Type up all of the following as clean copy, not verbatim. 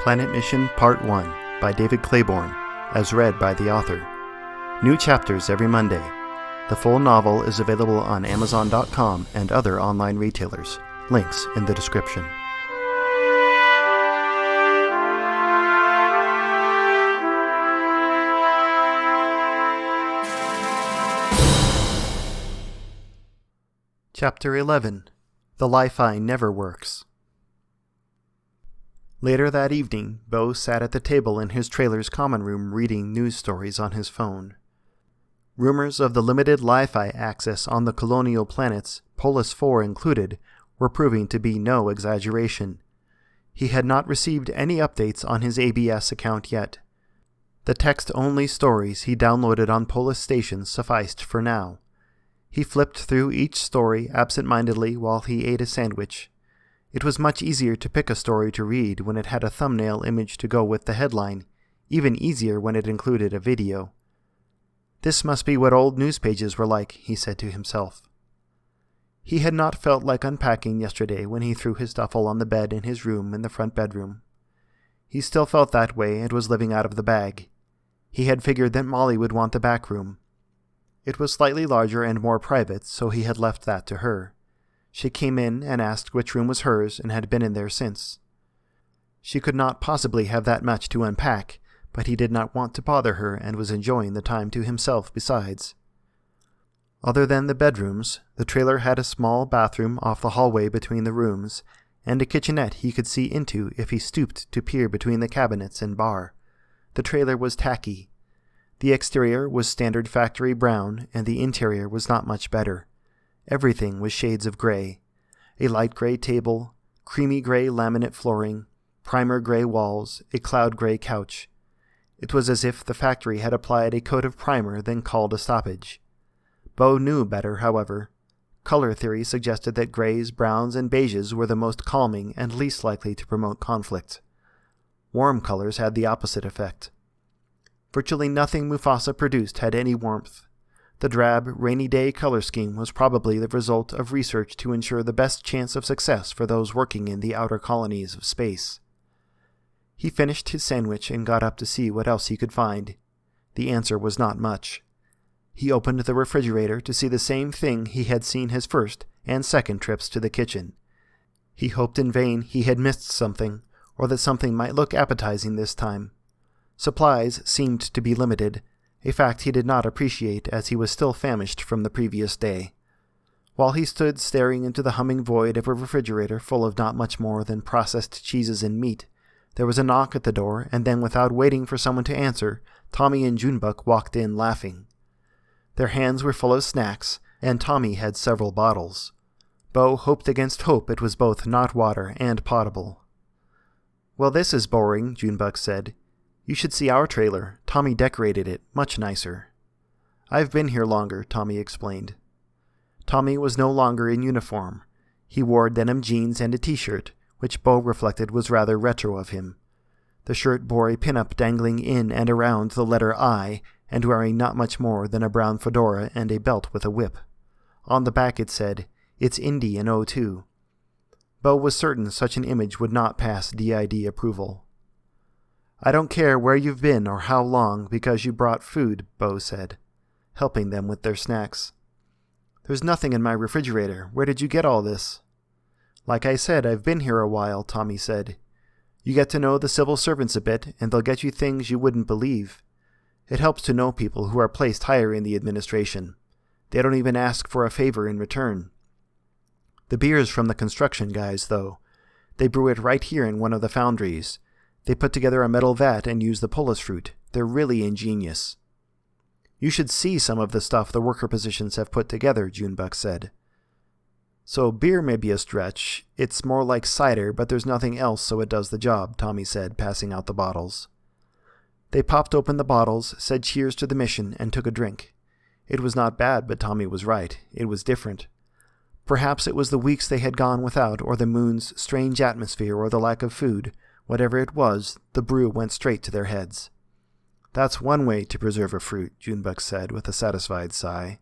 Planet Mission Part 1 by David Claiborne, as read by the author. New chapters every Monday. The full novel is available on Amazon.com and other online retailers. Links in the description. Chapter 11. The Li-Fi Never Works. Later that evening, Bo sat at the table in his trailer's common room reading news stories on his phone. Rumors of the limited Li-Fi access on the colonial planets, Polus IV included, were proving to be no exaggeration. He had not received any updates on his ABS account yet. The text-only stories he downloaded on Polus stations sufficed for now. He flipped through each story absent-mindedly while he ate a sandwich. It was much easier to pick a story to read when it had a thumbnail image to go with the headline, even easier when it included a video. This must be what old news pages were like, he said to himself. He had not felt like unpacking yesterday when he threw his duffel on the bed in his room in the front bedroom. He still felt that way and was living out of the bag. He had figured that Molly would want the back room. It was slightly larger and more private, so he had left that to her. She came in and asked which room was hers and had been in there since. She could not possibly have that much to unpack, but he did not want to bother her and was enjoying the time to himself besides. Other than the bedrooms, the trailer had a small bathroom off the hallway between the rooms, and a kitchenette he could see into if he stooped to peer between the cabinets and bar. The trailer was tacky. The exterior was standard factory brown, and the interior was not much better. Everything was shades of gray. A light gray table, creamy gray laminate flooring, primer gray walls, a cloud gray couch. It was as if the factory had applied a coat of primer then called a stoppage. Bo knew better, however. Color theory suggested that grays, browns, and beiges were the most calming and least likely to promote conflict. Warm colors had the opposite effect. Virtually nothing Mufasa produced had any warmth. The drab, rainy-day color scheme was probably the result of research to ensure the best chance of success for those working in the outer colonies of space. He finished his sandwich and got up to see what else he could find. The answer was not much. He opened the refrigerator to see the same thing he had seen his first and second trips to the kitchen. He hoped in vain he had missed something, or that something might look appetizing this time. Supplies seemed to be limited, a fact he did not appreciate as he was still famished from the previous day. While he stood staring into the humming void of a refrigerator full of not much more than processed cheeses and meat, there was a knock at the door, and then without waiting for someone to answer, Tommy and Junebug walked in laughing. Their hands were full of snacks, and Tommy had several bottles. Bo hoped against hope it was both not water and potable. "Well, this is boring," Junebug said. "You should see our trailer. Tommy decorated it, much nicer." "I've been here longer," Tommy explained. Tommy was no longer in uniform. He wore denim jeans and a t-shirt, which Bo reflected was rather retro of him. The shirt bore a pin-up dangling in and around the letter I, and wearing not much more than a brown fedora and a belt with a whip. On the back it said, "It's Indy in 02. Bo was certain such an image would not pass DID approval. "I don't care where you've been or how long because you brought food," Bo said, helping them with their snacks. "There's nothing in my refrigerator. Where did you get all this?" "Like I said, I've been here a while," Tommy said. "You get to know the civil servants a bit, and they'll get you things you wouldn't believe. It helps to know people who are placed higher in the administration. They don't even ask for a favor in return. The beer's from the construction guys, though. They brew it right here in one of the foundries. They put together a metal vat and use the Polus fruit. They're really ingenious." "You should see some of the stuff the worker positions have put together," Junebug said. "So beer may be a stretch. It's more like cider, but there's nothing else so it does the job," Tommy said, passing out the bottles. They popped open the bottles, said cheers to the mission, and took a drink. It was not bad, but Tommy was right. It was different. Perhaps it was the weeks they had gone without, or the moon's strange atmosphere, or the lack of food. Whatever it was, the brew went straight to their heads. "That's one way to preserve a fruit," Junebug said with a satisfied sigh.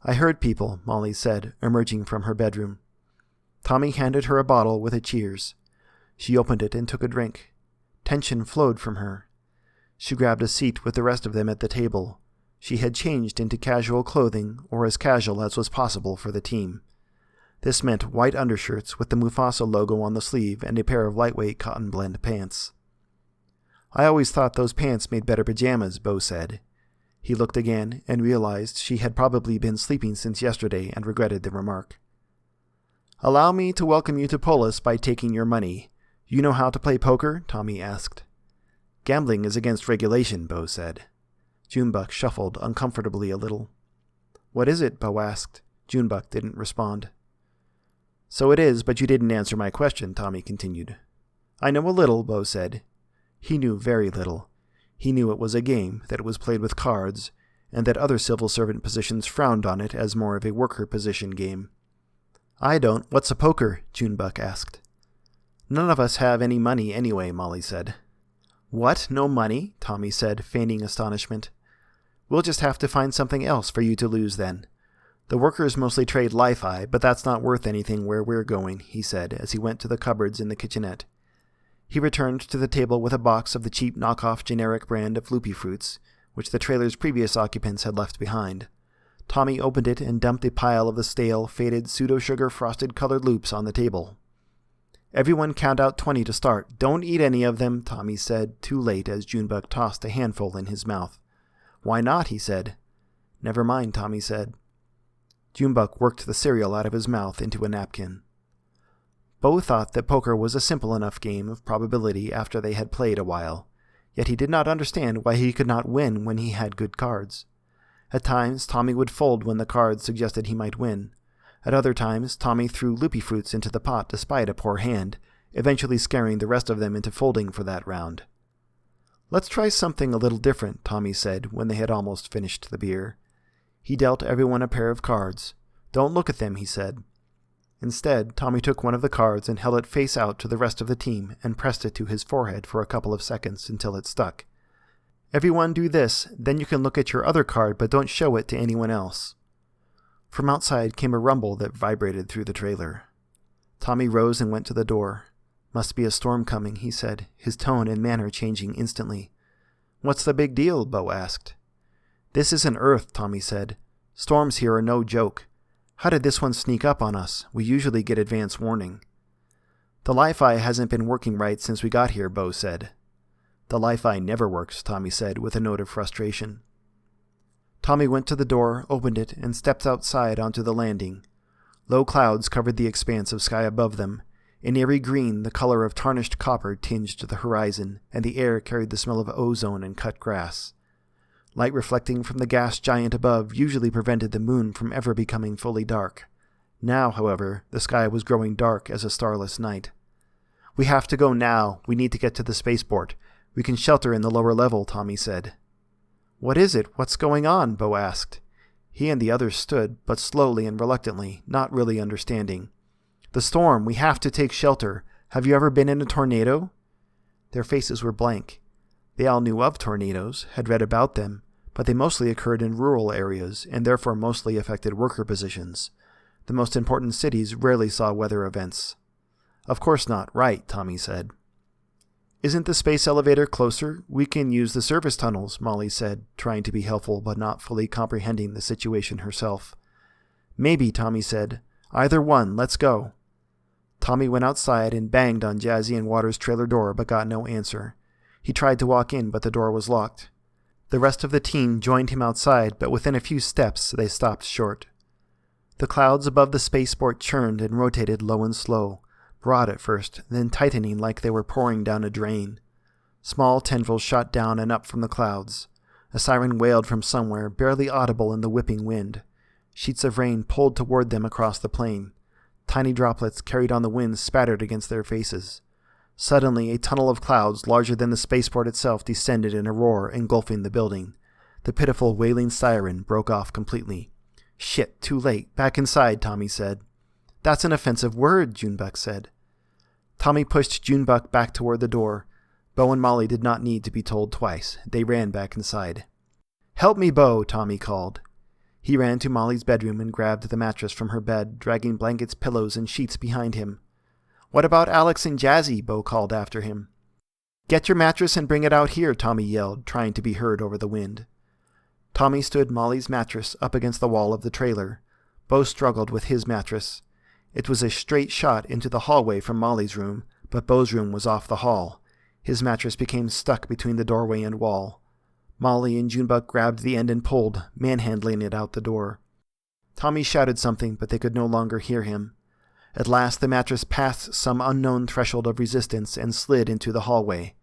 "I heard people," Molly said, emerging from her bedroom. Tommy handed her a bottle with a cheers. She opened it and took a drink. Tension flowed from her. She grabbed a seat with the rest of them at the table. She had changed into casual clothing, or as casual as was possible for the team. This meant white undershirts with the Mufasa logo on the sleeve and a pair of lightweight cotton blend pants. "I always thought those pants made better pajamas," Bo said. He looked again and realized she had probably been sleeping since yesterday and regretted the remark. "Allow me to welcome you to Polus by taking your money. You know how to play poker?" Tommy asked. "Gambling is against regulation," Bo said. Junebug shuffled uncomfortably a little. "What is it?" Bo asked. Junebug didn't respond. "So it is, but you didn't answer my question," Tommy continued. "I know a little," Bo said. He knew very little. He knew it was a game, that it was played with cards, and that other civil servant positions frowned on it as more of a worker position game. "I don't. What's a poker?" Junebug asked. "None of us have any money anyway," Molly said. "What? No money?" Tommy said, feigning astonishment. "We'll just have to find something else for you to lose then. The workers mostly trade li-fi, but that's not worth anything where we're going," he said as he went to the cupboards in the kitchenette. He returned to the table with a box of the cheap knockoff generic brand of loopy fruits, which the trailer's previous occupants had left behind. Tommy opened it and dumped a pile of the stale, faded pseudo-sugar frosted colored loops on the table. "Everyone count out 20 to start. Don't eat any of them," Tommy said, too late as Junebug tossed a handful in his mouth. "Why not?" he said. "Never mind," Tommy said. Junebug worked the cereal out of his mouth into a napkin. Bo thought that poker was a simple enough game of probability after they had played a while, yet he did not understand why he could not win when he had good cards. At times, Tommy would fold when the cards suggested he might win. At other times, Tommy threw loopy fruits into the pot despite a poor hand, eventually scaring the rest of them into folding for that round. "Let's try something a little different," Tommy said when they had almost finished the beer. He dealt everyone a pair of cards. "Don't look at them," he said. Instead, Tommy took one of the cards and held it face out to the rest of the team and pressed it to his forehead for a couple of seconds until it stuck. "Everyone do this, then you can look at your other card but don't show it to anyone else." From outside came a rumble that vibrated through the trailer. Tommy rose and went to the door. "Must be a storm coming," he said, his tone and manner changing instantly. "What's the big deal?" Bo asked. "This isn't Earth," Tommy said. "Storms here are no joke. How did this one sneak up on us? We usually get advance warning." "The Li-Fi hasn't been working right since we got here," Bo said. "The Li-Fi never works," Tommy said with a note of frustration. Tommy went to the door, opened it, and stepped outside onto the landing. Low clouds covered the expanse of sky above them. In eerie green, the color of tarnished copper tinged the horizon, and the air carried the smell of ozone and cut grass. Light reflecting from the gas giant above usually prevented the moon from ever becoming fully dark. Now, however, the sky was growing dark as a starless night. "We have to go now. We need to get to the spaceport. We can shelter in the lower level," Tommy said. "What is it? What's going on?" Bo asked. He and the others stood, but slowly and reluctantly, not really understanding. "The storm. We have to take shelter. Have you ever been in a tornado?" Their faces were blank. They all knew of tornadoes, had read about them, but they mostly occurred in rural areas and therefore mostly affected worker positions. The most important cities rarely saw weather events. "Of course not, right," Tommy said. "Isn't the space elevator closer? We can use the service tunnels," Molly said, trying to be helpful but not fully comprehending the situation herself. "Maybe," Tommy said. "Either one, let's go." Tommy went outside and banged on Jazzy and Waters' trailer door but got no answer. He tried to walk in, but the door was locked. The rest of the team joined him outside, but within a few steps they stopped short. The clouds above the spaceport churned and rotated low and slow, broad at first, then tightening like they were pouring down a drain. Small tendrils shot down and up from the clouds. A siren wailed from somewhere, barely audible in the whipping wind. Sheets of rain pulled toward them across the plain. Tiny droplets carried on the wind spattered against their faces. Suddenly, a tunnel of clouds larger than the spaceport itself descended in a roar, engulfing the building. The pitiful wailing siren broke off completely. "Shit, too late. Back inside," Tommy said. "That's an offensive word," Junebug said. Tommy pushed Junebug back toward the door. Bo and Molly did not need to be told twice. They ran back inside. "Help me, Bo," Tommy called. He ran to Molly's bedroom and grabbed the mattress from her bed, dragging blankets, pillows, and sheets behind him. "What about Alex and Jazzy?" Bo called after him. "Get your mattress and bring it out here," Tommy yelled, trying to be heard over the wind. Tommy stood Molly's mattress up against the wall of the trailer. Bo struggled with his mattress. It was a straight shot into the hallway from Molly's room, but Bo's room was off the hall. His mattress became stuck between the doorway and wall. Molly and Junebug grabbed the end and pulled, manhandling it out the door. Tommy shouted something, but they could no longer hear him. At last the mattress passed some unknown threshold of resistance and slid into the hallway.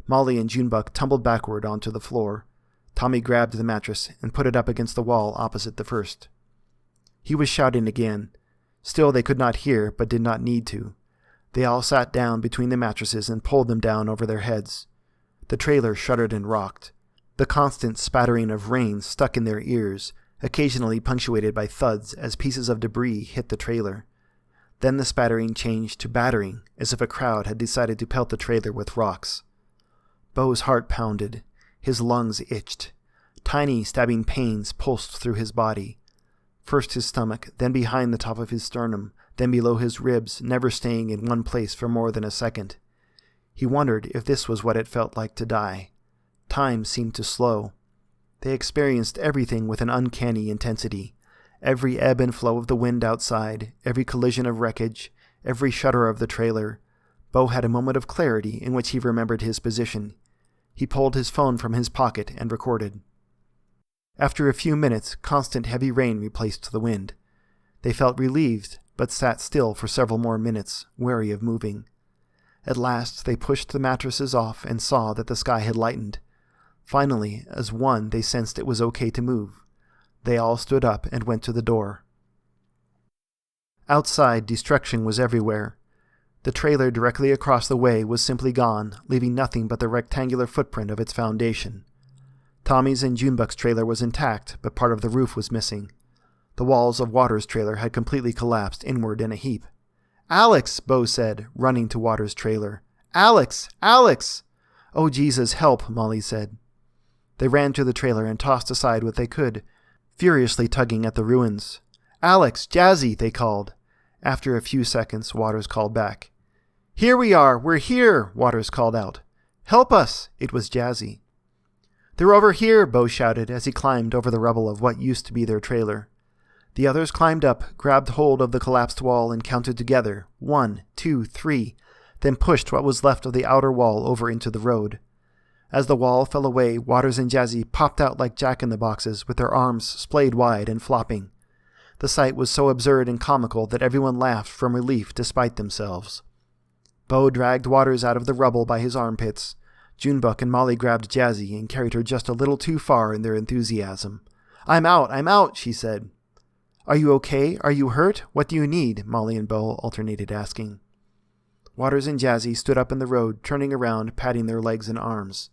Molly and Junebug tumbled backward onto the floor. Tommy grabbed the mattress and put it up against the wall opposite the first. He was shouting again. Still they could not hear, but did not need to. They all sat down between the mattresses and pulled them down over their heads. The trailer shuddered and rocked. The constant spattering of rain stuck in their ears, occasionally punctuated by thuds as pieces of debris hit the trailer. Then the spattering changed to battering, as if a crowd had decided to pelt the trailer with rocks. Bo's heart pounded. His lungs itched. Tiny, stabbing pains pulsed through his body. First his stomach, then behind the top of his sternum, then below his ribs, never staying in one place for more than a second. He wondered if this was what it felt like to die. Time seemed to slow. They experienced everything with an uncanny intensity. Every ebb and flow of the wind outside, every collision of wreckage, every shudder of the trailer. Bo had a moment of clarity in which he remembered his position. He pulled his phone from his pocket and recorded. After a few minutes, constant heavy rain replaced the wind. They felt relieved, but sat still for several more minutes, wary of moving. At last they pushed the mattresses off and saw that the sky had lightened. Finally, as one, they sensed it was okay to move. They all stood up and went to the door. Outside, destruction was everywhere. The trailer directly across the way was simply gone, leaving nothing but the rectangular footprint of its foundation. Tommy's and Junebug's trailer was intact, but part of the roof was missing. The walls of Waters' trailer had completely collapsed inward in a heap. "Alex!" Bo said, running to Waters' trailer. "Alex! Alex!" "Oh, Jesus, help!" Molly said. They ran to the trailer and tossed aside what they could, furiously tugging at the ruins. "Alex! Jazzy!" they called. After a few seconds, Waters called back. "Here we are! We're here!" Waters called out. "Help us!" It was Jazzy. "They're over here!" Bo shouted as he climbed over the rubble of what used to be their trailer. The others climbed up, grabbed hold of the collapsed wall and counted together, 1, 2, 3, then pushed what was left of the outer wall over into the road. As the wall fell away, Waters and Jazzy popped out like jack-in-the-boxes with their arms splayed wide and flopping. The sight was so absurd and comical that everyone laughed from relief despite themselves. Bo dragged Waters out of the rubble by his armpits. Junebug and Molly grabbed Jazzy and carried her just a little too far in their enthusiasm. I'm out, she said. "Are you okay? Are you hurt? What do you need?" Molly and Bo alternated asking. Waters and Jazzy stood up in the road, turning around, patting their legs and arms.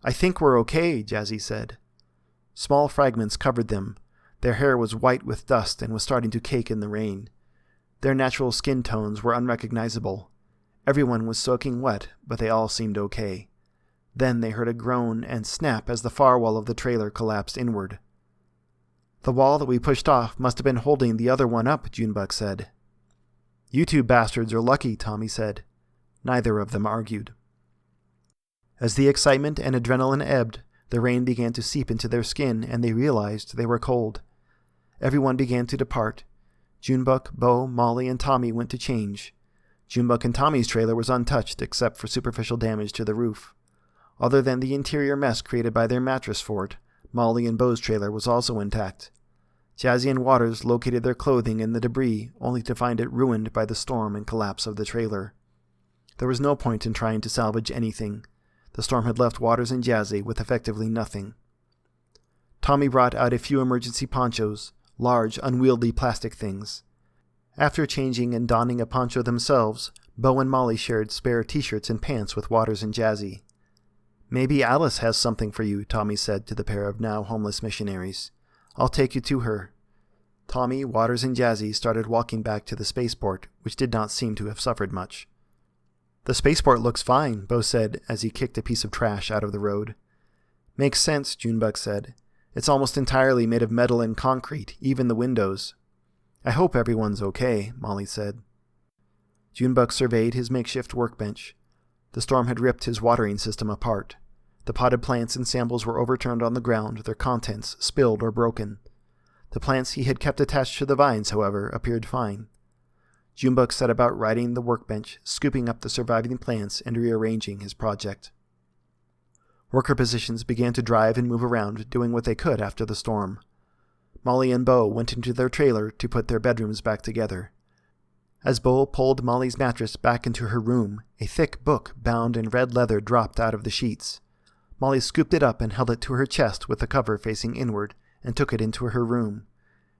"I think we're okay," Jazzy said. Small fragments covered them. Their hair was white with dust and was starting to cake in the rain. Their natural skin tones were unrecognizable. Everyone was soaking wet, but they all seemed okay. Then they heard a groan and snap as the far wall of the trailer collapsed inward. "The wall that we pushed off must have been holding the other one up," Junebug said. "You two bastards are lucky," Tommy said. Neither of them argued. As the excitement and adrenaline ebbed, the rain began to seep into their skin and they realized they were cold. Everyone began to depart. Junebug, Bo, Molly, and Tommy went to change. Junebug and Tommy's trailer was untouched except for superficial damage to the roof. Other than the interior mess created by their mattress fort, Molly and Bo's trailer was also intact. Jazzy and Waters located their clothing in the debris, only to find it ruined by the storm and collapse of the trailer. There was no point in trying to salvage anything. The storm had left Waters and Jazzy with effectively nothing. Tommy brought out a few emergency ponchos, large, unwieldy plastic things. After changing and donning a poncho themselves, Bo and Molly shared spare t-shirts and pants with Waters and Jazzy. "Maybe Alice has something for you," Tommy said to the pair of now homeless missionaries. "I'll take you to her." Tommy, Waters, and Jazzy started walking back to the spaceport, which did not seem to have suffered much. "The spaceport looks fine," Bo said as he kicked a piece of trash out of the road. "Makes sense," Junebug said. "It's almost entirely made of metal and concrete, even the windows." "I hope everyone's okay," Molly said. Junebug surveyed his makeshift workbench. The storm had ripped his watering system apart. The potted plants and samples were overturned on the ground, their contents spilled or broken. The plants he had kept attached to the vines, however, appeared fine. Junebug set about righting the workbench, scooping up the surviving plants and rearranging his project. Worker positions began to drive and move around, doing what they could after the storm. Molly and Bo went into their trailer to put their bedrooms back together. As Bo pulled Molly's mattress back into her room, a thick book bound in red leather dropped out of the sheets. Molly scooped it up and held it to her chest with the cover facing inward, and took it into her room.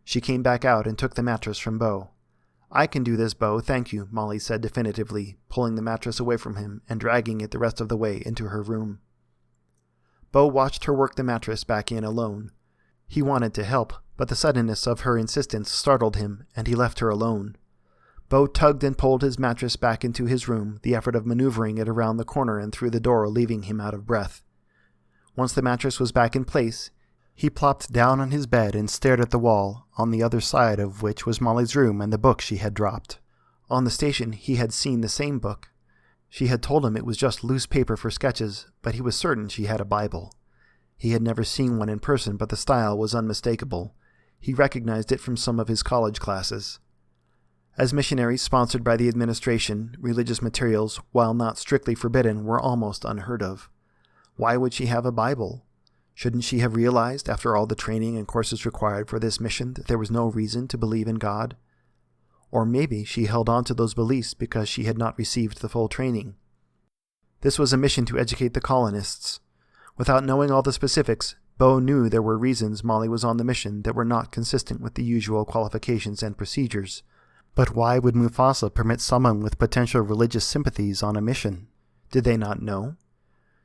She came back out and took the mattress from Bo. "I can do this, Bo, thank you," Molly said definitively, pulling the mattress away from him and dragging it the rest of the way into her room. Bo watched her work the mattress back in alone. He wanted to help, but the suddenness of her insistence startled him, and he left her alone. Bo tugged and pulled his mattress back into his room, the effort of maneuvering it around the corner and through the door leaving him out of breath. Once the mattress was back in place, he plopped down on his bed and stared at the wall, on the other side of which was Molly's room and the book she had dropped. On the station he had seen the same book. She had told him it was just loose paper for sketches, but he was certain she had a Bible. He had never seen one in person, but the style was unmistakable. He recognized it from some of his college classes. As missionaries sponsored by the administration, religious materials, while not strictly forbidden, were almost unheard of. Why would she have a Bible? Shouldn't she have realized, after all the training and courses required for this mission, that there was no reason to believe in God? Or maybe she held on to those beliefs because she had not received the full training. This was a mission to educate the colonists. Without knowing all the specifics, Bo knew there were reasons Molly was on the mission that were not consistent with the usual qualifications and procedures. But why would Mufasa permit someone with potential religious sympathies on a mission? Did they not know?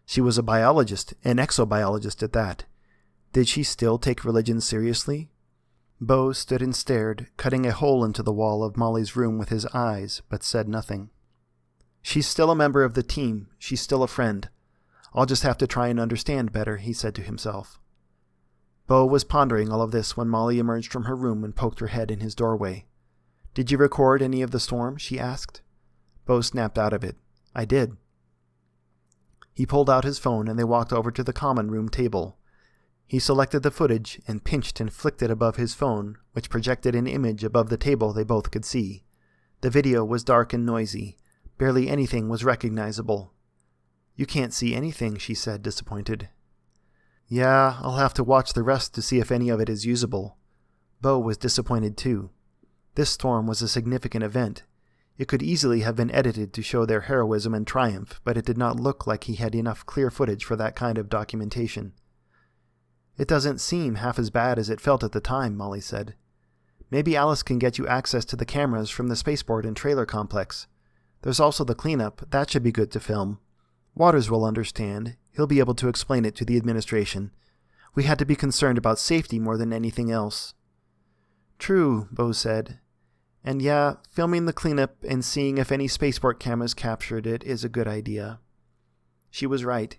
She was a biologist, an exobiologist at that. Did she still take religion seriously? Bo stood and stared, cutting a hole into the wall of Molly's room with his eyes, but said nothing. "She's still a member of the team. She's still a friend. I'll just have to try and understand better," he said to himself. Bo was pondering all of this when Molly emerged from her room and poked her head in his doorway. "Did you record any of the storm?" she asked. Bo snapped out of it. "I did." He pulled out his phone and they walked over to the common room table. He selected the footage and pinched and flicked it above his phone, which projected an image above the table they both could see. The video was dark and noisy. Barely anything was recognizable. "You can't see anything," she said, disappointed. "Yeah, I'll have to watch the rest to see if any of it is usable." Bo was disappointed too. This storm was a significant event. It could easily have been edited to show their heroism and triumph, but it did not look like he had enough clear footage for that kind of documentation. "It doesn't seem half as bad as it felt at the time," Molly said. "Maybe Alice can get you access to the cameras from the spaceport and trailer complex. There's also the cleanup. That should be good to film. Waters will understand. He'll be able to explain it to the administration. We had to be concerned about safety more than anything else." "True," Bo said. "And yeah, filming the cleanup and seeing if any spaceport cameras captured it is a good idea." She was right.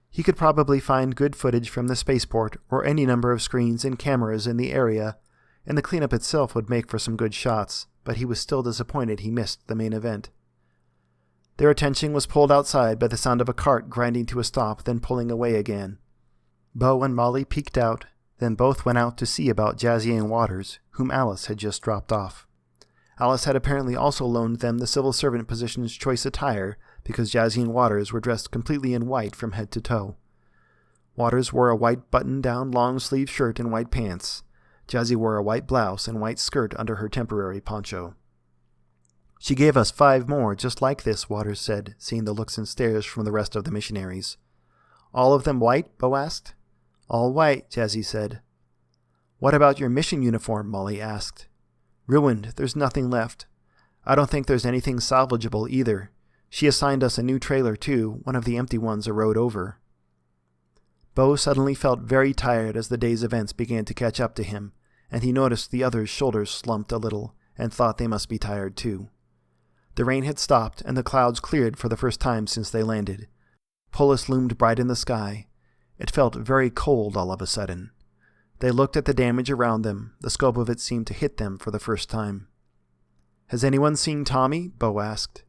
He could probably find good footage from the spaceport or any number of screens and cameras in the area, and the cleanup itself would make for some good shots, but he was still disappointed he missed the main event. Their attention was pulled outside by the sound of a cart grinding to a stop, then pulling away again. Bo and Molly peeked out, then both went out to see about Jazzy and Waters, whom Alice had just dropped off. Alice had apparently also loaned them the civil servant position's choice attire, because Jazzy and Waters were dressed completely in white from head to toe. Waters wore a white button-down long-sleeve shirt and white pants. Jazzy wore a white blouse and white skirt under her temporary poncho. "She gave us 5 more just like this," Waters said, seeing the looks and stares from the rest of the missionaries. "All of them white?" Bo asked. "All white," Jazzy said. "What about your mission uniform?" Molly asked. "Ruined. There's nothing left. I don't think there's anything salvageable either. She assigned us a new trailer too, one of the empty ones a road over." Bo suddenly felt very tired as the day's events began to catch up to him, and he noticed the others' shoulders slumped a little, and thought they must be tired too. The rain had stopped, and the clouds cleared for the first time since they landed. Polus loomed bright in the sky. It felt very cold all of a sudden. They looked at the damage around them. The scope of it seemed to hit them for the first time. "Has anyone seen Tommy?" Bo asked.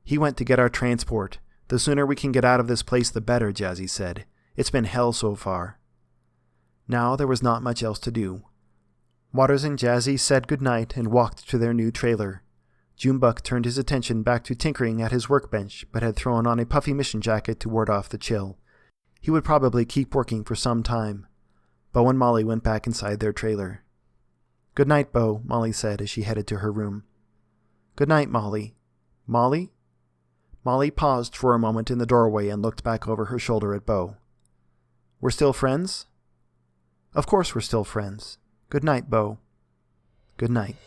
"He went to get our transport. The sooner we can get out of this place, the better, Jazzy said. It's been hell so far. Now there was not much else to do. Waters and Jazzy said goodnight and walked to their new trailer. Junebug turned his attention back to tinkering at his workbench, but had thrown on a puffy mission jacket to ward off the chill. He would probably keep working for some time. Bo and Molly went back inside their trailer. "Good night, Bo," Molly said as she headed to her room. "Good night, Molly." "Molly?" Molly paused for a moment in the doorway and looked back over her shoulder at Bo. "We're still friends?" "Of course we're still friends. Good night, Bo." "Good night."